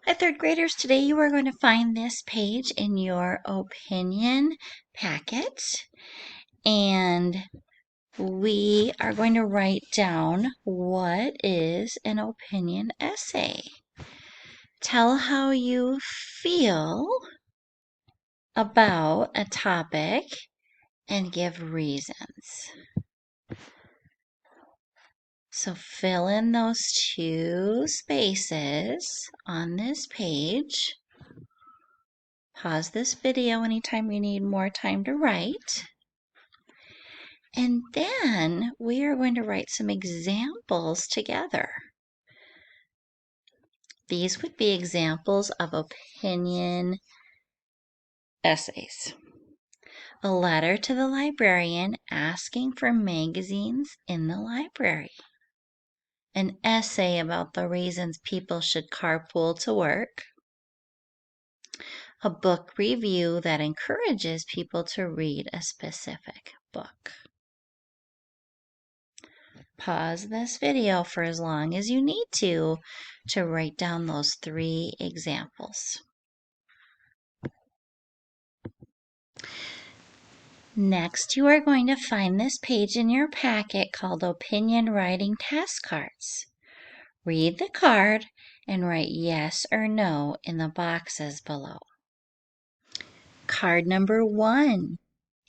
Hi, third graders. Today you are going to find this page in your opinion packet, and we are going to write down what is an opinion essay. Tell how you feel about a topic and give reasons. So fill in those two spaces on this page. Pause this video anytime you need more time to write. And then we are going to write some examples together. These would be examples of opinion essays. A letter to the librarian asking for magazines in the library. An essay about the reasons people should carpool to work. A book review that encourages people to read a specific book. Pause this video for as long as you need to write down those three examples. Next, you are going to find this page in your packet called Opinion Writing Task Cards. Read the card and write yes or no in the boxes below. Card number 1.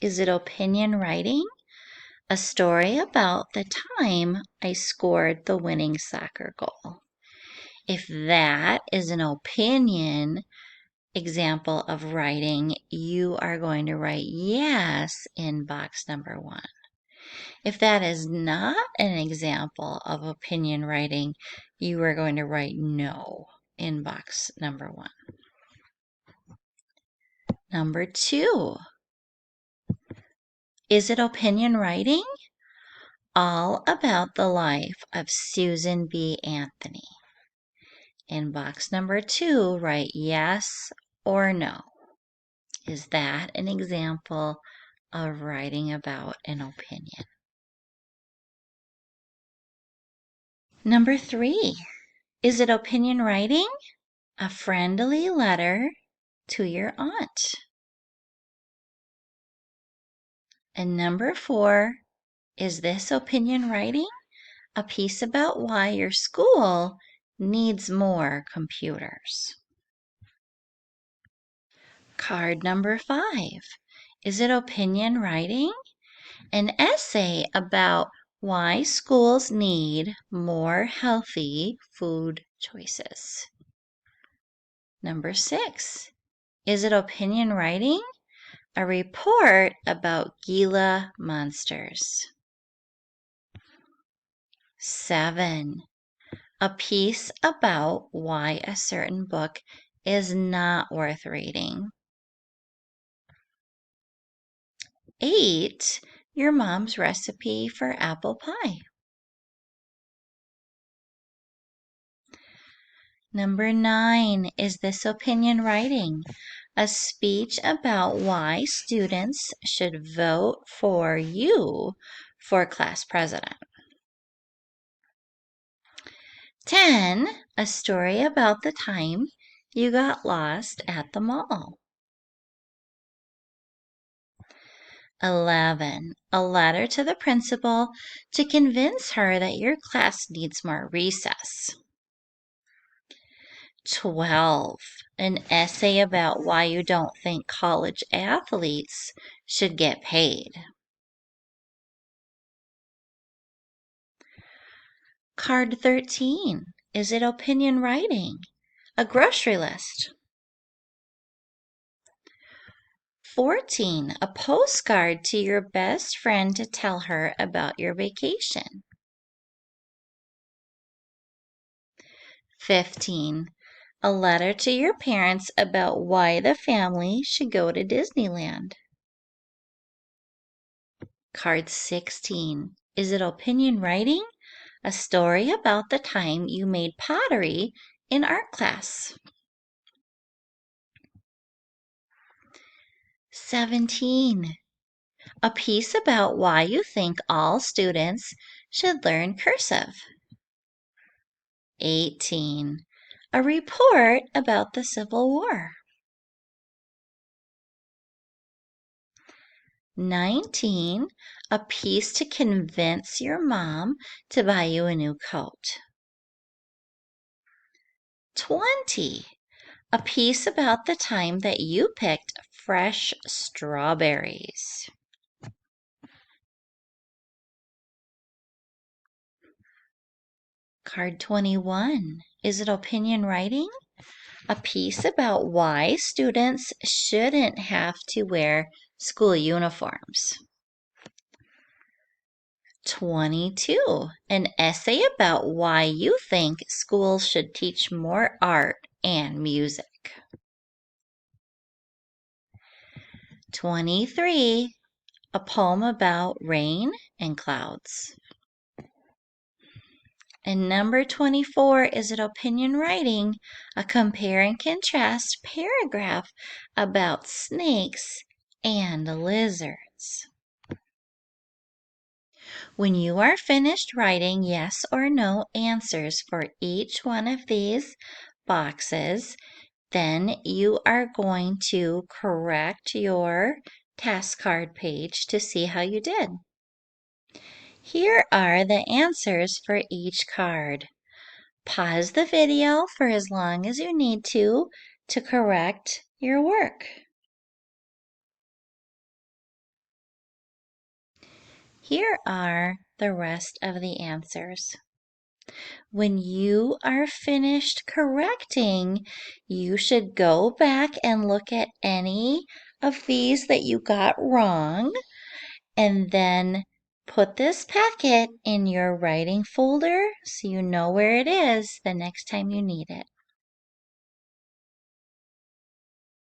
Is it opinion writing? A story about the time I scored the winning soccer goal. If that is an opinion example of writing, you are going to write yes in box number 1. If that is not an example of opinion writing, you are going to write no in box number 1. Number 2. Is it opinion writing? All about the life of Susan B. Anthony. In box number 2, write yes or no. Is that an example of writing about an opinion? Number 3, is it opinion writing? A friendly letter to your aunt. And number 4, is this opinion writing? A piece about why your school needs more computers. Card number 5. Is it opinion writing? An essay about why schools need more healthy food choices. Number 6. Is it opinion writing? A report about Gila monsters. 7. A piece about why a certain book is not worth reading. 8. Your mom's recipe for apple pie. Number 9. Is this opinion writing? A speech about why students should vote for you for class president. 10. A story about the time you got lost at the mall. 11. A letter to the principal to convince her that your class needs more recess. 12. An essay about why you don't think college athletes should get paid. Card 13. Is it opinion writing? A grocery list. 14. A postcard to your best friend to tell her about your vacation. 15. A letter to your parents about why the family should go to Disneyland. Card 16. Is it opinion writing? A story about the time you made pottery in art class. 17. A piece about why you think all students should learn cursive. 18. a report about the Civil War. 19, a piece to convince your mom to buy you a new coat. 20, a piece about the time that you picked fresh strawberries. Card 21, is it opinion writing? A piece about why students shouldn't have to wear school uniforms. 22, an essay about why you think schools should teach more art and music. 23, a poem about rain and clouds. And number 24, is it opinion writing? A compare and contrast paragraph about snakes and lizards. When you are finished writing yes or no answers for each one of these boxes, then you are going to correct your task card page to see how you did. Here are the answers for each card. Pause the video for as long as you need to correct your work. Here are the rest of the answers. When you are finished correcting, you should go back and look at any of these that you got wrong, and then put this packet in your writing folder so you know where it is the next time you need it.